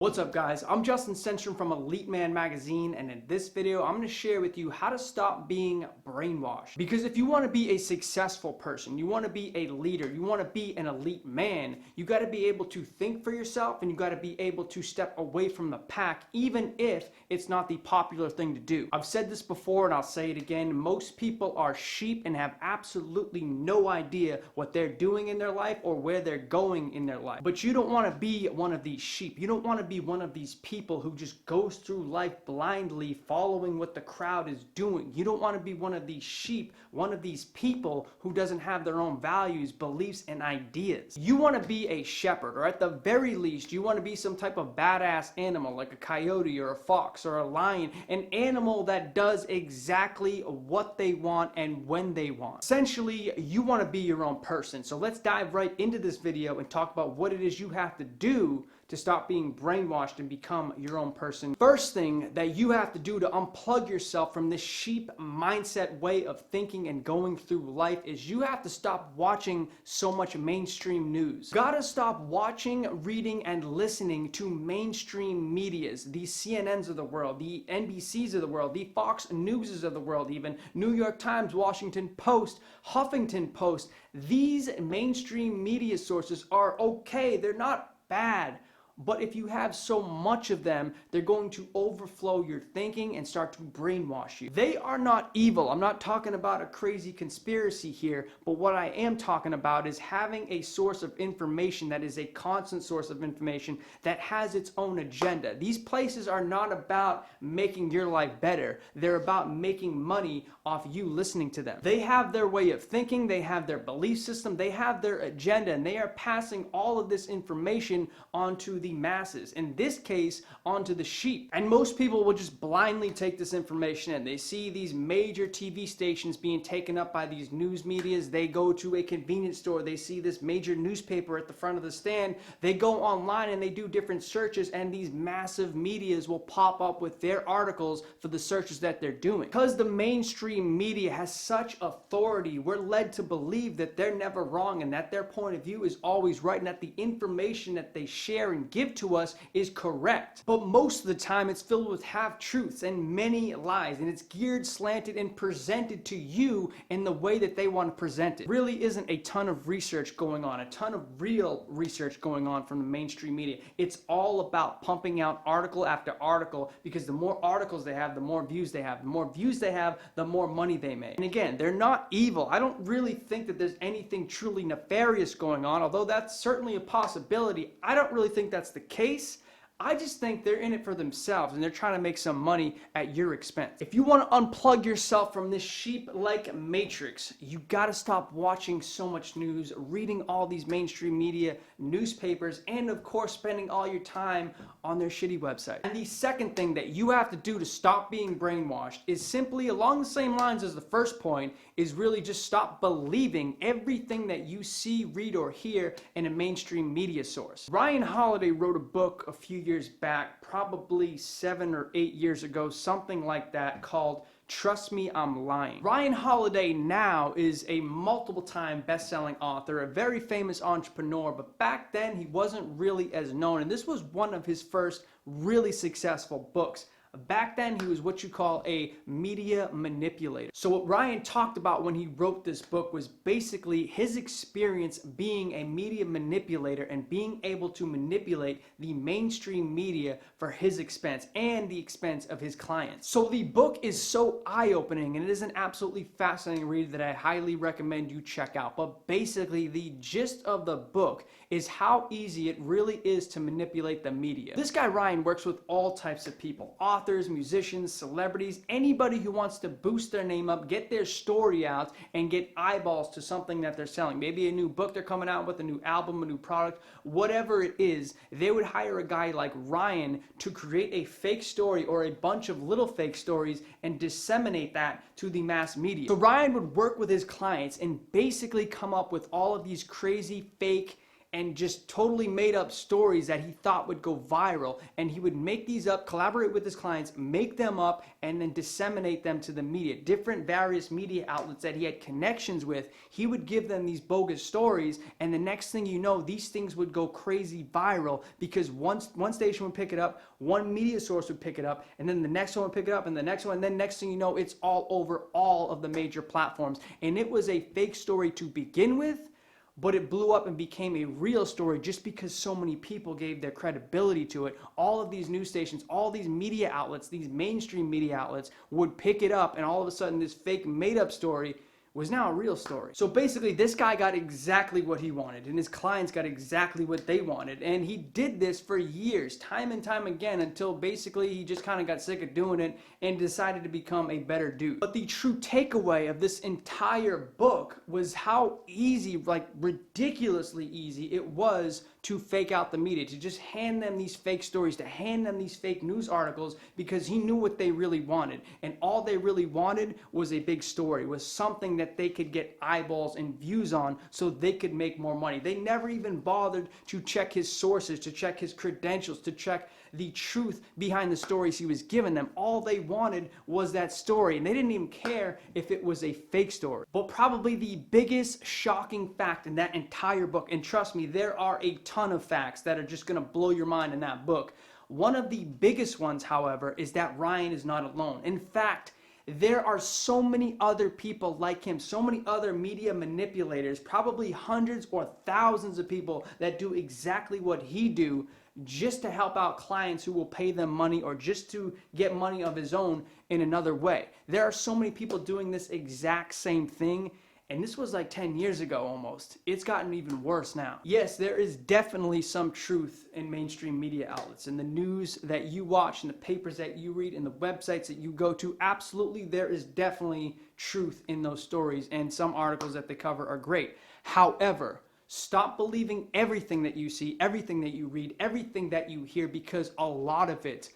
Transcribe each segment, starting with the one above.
What's up guys, I'm Justin Stenstrom from Elite Man Magazine, and in this video I'm going to share with you how to stop being brainwashed. Because if you want to be a successful person, you want to be a leader, you want to be an elite man, you got to be able to think for yourself and you got to be able to step away from the pack even if it's not the popular thing to do. I've said this before and I'll say it again, most people are sheep and have absolutely no idea what they're doing in their life or where they're going in their life. But you don't want to be one of these sheep. You don't want to be one of these people who just goes through life blindly following what the crowd is doing. You don't want to be one of these sheep, one of these people who doesn't have their own values, beliefs, and ideas. You want to be a shepherd, or at the very least, you want to be some type of badass animal like a coyote or a fox or a lion, an animal that does exactly what they want and when they want. Essentially, you want to be your own person. So let's dive right into this video and talk about what it is you have to do to stop being brainwashed and become your own person. First thing that you have to do to unplug yourself from this sheep mindset way of thinking and going through life is you have to stop watching so much mainstream news. Gotta stop watching, reading, and listening to mainstream medias, the CNNs of the world, the NBCs of the world, the Fox Newses of the world even, New York Times, Washington Post, Huffington Post. These mainstream media sources are okay, they're not bad. But if you have so much of them, they're going to overflow your thinking and start to brainwash you. They are not evil. I'm not talking about a crazy conspiracy here, but what I am talking about is having a source of information that is a constant source of information that has its own agenda. These places are not about making your life better. They're about making money off you listening to them. They have their way of thinking, they have their belief system, they have their agenda, and they are passing all of this information onto the masses, in this case onto the sheep. And most people will just blindly take this information in. They see these major TV stations being taken up by these news medias, they go to a convenience store, they see this major newspaper at the front of the stand, they go online and they do different searches, and these massive medias will pop up with their articles for the searches that they're doing. Because the mainstream media has such authority, we're led to believe that they're never wrong and that their point of view is always right and that the information that they share and give to us is correct. But most of the time it's filled with half-truths and many lies, and it's geared, slanted, and presented to you in the way that they want to present it. Really isn't a ton of research going on, a ton of real research going on from the mainstream media. It's all about pumping out article after article, because the more articles they have, the more views they have. The more views they have, the more money they make. And again, they're not evil. I don't really think that there's anything truly nefarious going on, although that's certainly a possibility. I don't really think that's the case. I just think they're in it for themselves and they're trying to make some money at your expense. If you want to unplug yourself from this sheep-like matrix, you got to stop watching so much news, reading all these mainstream media, newspapers, and of course spending all your time on their shitty website. And the second thing that you have to do to stop being brainwashed is simply along the same lines as the first point, is really just stop believing everything that you see, read, or hear in a mainstream media source. Ryan Holiday wrote a book a few years back, probably 7 or 8 years ago, something like that, called Trust Me, I'm Lying. Ryan Holiday now is a multiple-time best-selling author, a very famous entrepreneur, but back then he wasn't really as known, and this was one of his first really successful books. Back then, he was what you call a media manipulator. So what Ryan talked about when he wrote this book was basically his experience being a media manipulator and being able to manipulate the mainstream media for his expense and the expense of his clients. So the book is so eye-opening, and it is an absolutely fascinating read that I highly recommend you check out. But basically, the gist of the book is how easy it really is to manipulate the media. This guy Ryan works with all types of people, authors, musicians, celebrities, anybody who wants to boost their name up, get their story out, and get eyeballs to something that they're selling. Maybe a new book they're coming out with, a new album, a new product, whatever it is, they would hire a guy like Ryan to create a fake story or a bunch of little fake stories and disseminate that to the mass media. So Ryan would work with his clients and basically come up with all of these crazy fake and just totally made up stories that he thought would go viral. And he would make these up, collaborate with his clients, make them up, and then disseminate them to the media. Different various media outlets that he had connections with, he would give them these bogus stories, and the next thing you know, these things would go crazy viral because one station would pick it up, one media source would pick it up, and then the next one would pick it up, and the next one, and then next thing you know, it's all over all of the major platforms. And it was a fake story to begin with, but it blew up and became a real story just because so many people gave their credibility to it. All of these news stations, all these media outlets, these mainstream media outlets would pick it up, and all of a sudden this fake made-up story was now a real story. So basically, this guy got exactly what he wanted, and his clients got exactly what they wanted. And he did this for years, time and time again, until basically he just kind of got sick of doing it and decided to become a better dude. But the true takeaway of this entire book was how easy, like ridiculously easy, it was to fake out the media, to just hand them these fake stories, to hand them these fake news articles, because he knew what they really wanted. And all they really wanted was a big story, was something that they could get eyeballs and views on so they could make more money. They never even bothered to check his sources, to check his credentials, to check the truth behind the stories he was giving them. All they wanted was that story, and they didn't even care if it was a fake story. But probably the biggest shocking fact in that entire book, and trust me, there are a ton of facts that are just going to blow your mind in that book. One of the biggest ones, however, is that Ryan is not alone. In fact, there are so many other people like him, so many other media manipulators, probably hundreds or thousands of people that do exactly what he do, just to help out clients who will pay them money, or just to get money of his own in another way. There are so many people doing this exact same thing, and this was like 10 years ago almost. It's gotten even worse now. Yes, there is definitely some truth in mainstream media outlets, in the news that you watch, in the papers that you read, in the websites that you go to. Absolutely, there is definitely truth in those stories, and some articles that they cover are great. However, stop believing everything that you see, everything that you read, everything that you hear, because a lot of it,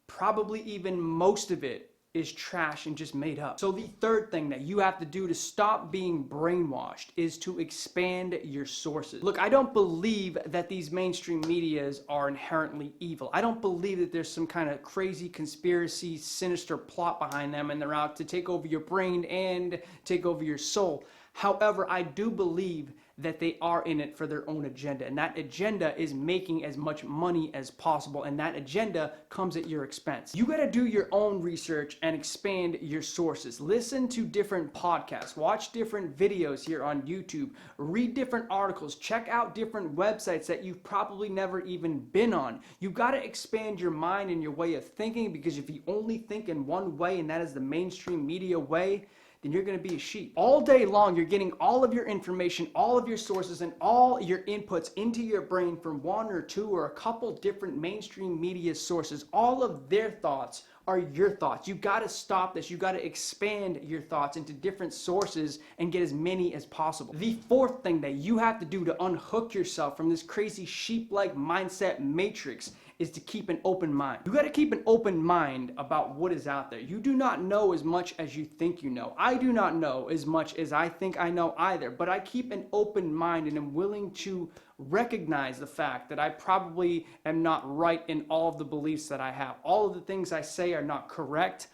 probably even most of it, is trash and just made up. So the third thing that you have to do to stop being brainwashed is to expand your sources. Look, I don't believe that these mainstream medias are inherently evil. I don't believe that there's some kind of crazy conspiracy, sinister plot behind them, and they're out to take over your brain and take over your soul. However, I do believe that they are in it for their own agenda, and that agenda is making as much money as possible, and that agenda comes at your expense. You got to do your own research and expand your sources. Listen to different podcasts, watch different videos here on YouTube, read different articles, check out different websites that you've probably never even been on. You got to expand your mind and your way of thinking, because if you only think in one way, and that is the mainstream media way, then you're going to be a sheep. All day long, you're getting all of your information, all of your sources, and all your inputs into your brain from one or two or a couple different mainstream media sources. All of their thoughts are your thoughts. You got to stop this. You got to expand your thoughts into different sources and get as many as possible. The fourth thing that you have to do to unhook yourself from this crazy sheep-like mindset matrix is to keep an open mind. You got to keep an open mind about what is out there. You do not know as much as you think you know. I do not know as much as I think I know either, but I keep an open mind and am willing to recognize the fact that I probably am not right in all of the beliefs that I have. All of the things I say are not correct.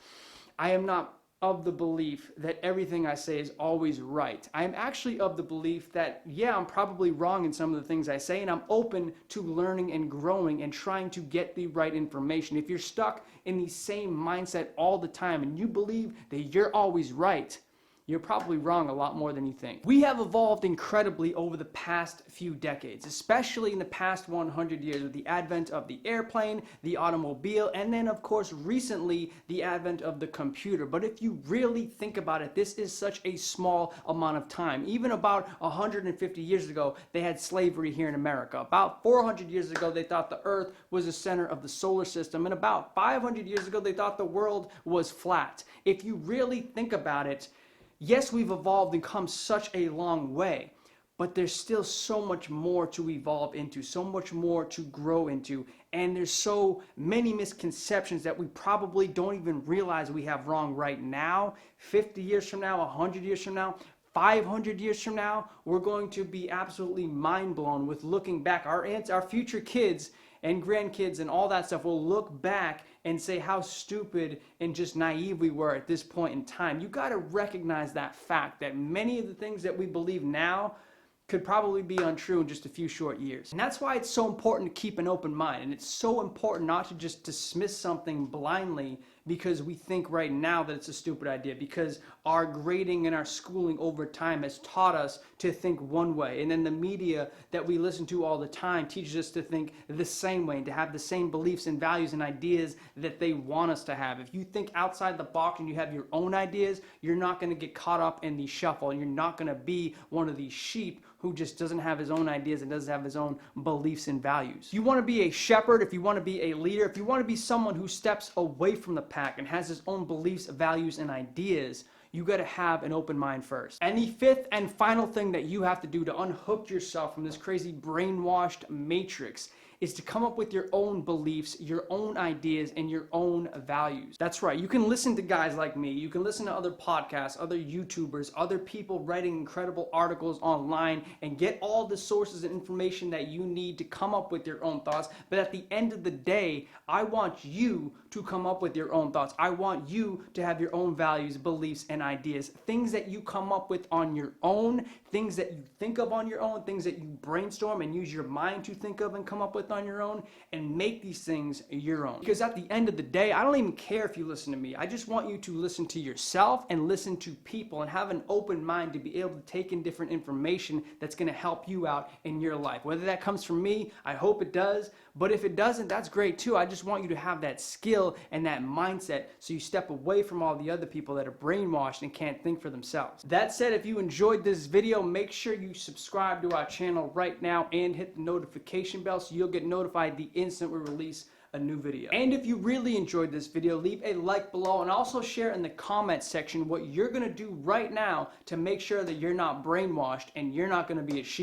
I am not of the belief that everything I say is always right. I am actually of the belief that, yeah, I'm probably wrong in some of the things I say, and I'm open to learning and growing and trying to get the right information. If you're stuck in the same mindset all the time and you believe that you're always right, you're probably wrong a lot more than you think. We have evolved incredibly over the past few decades, especially in the past 100 years with the advent of the airplane, the automobile, and then of course recently the advent of the computer. But if you really think about it, this is such a small amount of time. Even about 150 years ago, they had slavery here in America. About 400 years ago, they thought the earth was the center of the solar system. And about 500 years ago, they thought the world was flat. If you really think about it, yes, we've evolved and come such a long way, but there's still so much more to evolve into, so much more to grow into, and there's so many misconceptions that we probably don't even realize we have wrong right now. 50 years from now, 100 years from now, 500 years from now, we're going to be absolutely mind blown with looking back. Our future kids and grandkids and all that stuff will look back and say how stupid and just naive we were at this point in time. You got to recognize that fact that many of the things that we believe now could probably be untrue in just a few short years. And that's why it's so important to keep an open mind. And it's so important not to just dismiss something blindly because we think right now that it's a stupid idea, because our grading and our schooling over time has taught us to think one way. And then the media that we listen to all the time teaches us to think the same way and to have the same beliefs and values and ideas that they want us to have. If you think outside the box and you have your own ideas, you're not going to get caught up in the shuffle, and you're not going to be one of these sheep who just doesn't have his own ideas and doesn't have his own beliefs and values. If you want to be a shepherd, if you want to be a leader, if you want to be someone who steps away from the pack and has his own beliefs, values, and ideas, you got to have an open mind first. And the fifth and final thing that you have to do to unhook yourself from this crazy brainwashed matrix is to come up with your own beliefs, your own ideas, and your own values. That's right. You can listen to guys like me. You can listen to other podcasts, other YouTubers, other people writing incredible articles online and get all the sources and information that you need to come up with your own thoughts. But at the end of the day, I want you to come up with your own thoughts. I want you to have your own values, beliefs, and ideas. Things that you come up with on your own, things that you think of on your own, things that you brainstorm and use your mind to think of and come up with on your own, and make these things your own. Because at the end of the day, I don't even care if you listen to me. I just want you to listen to yourself and listen to people and have an open mind to be able to take in different information that's going to help you out in your life. Whether that comes from me, I hope it does. But if it doesn't, that's great too. I just want you to have that skill and that mindset so you step away from all the other people that are brainwashed and can't think for themselves. That said, if you enjoyed this video, make sure you subscribe to our channel right now and hit the notification bell so you'll get notified the instant we release a new video. And if you really enjoyed this video, leave a like below and also share in the comments section what you're going to do right now to make sure that you're not brainwashed and you're not going to be a sheep.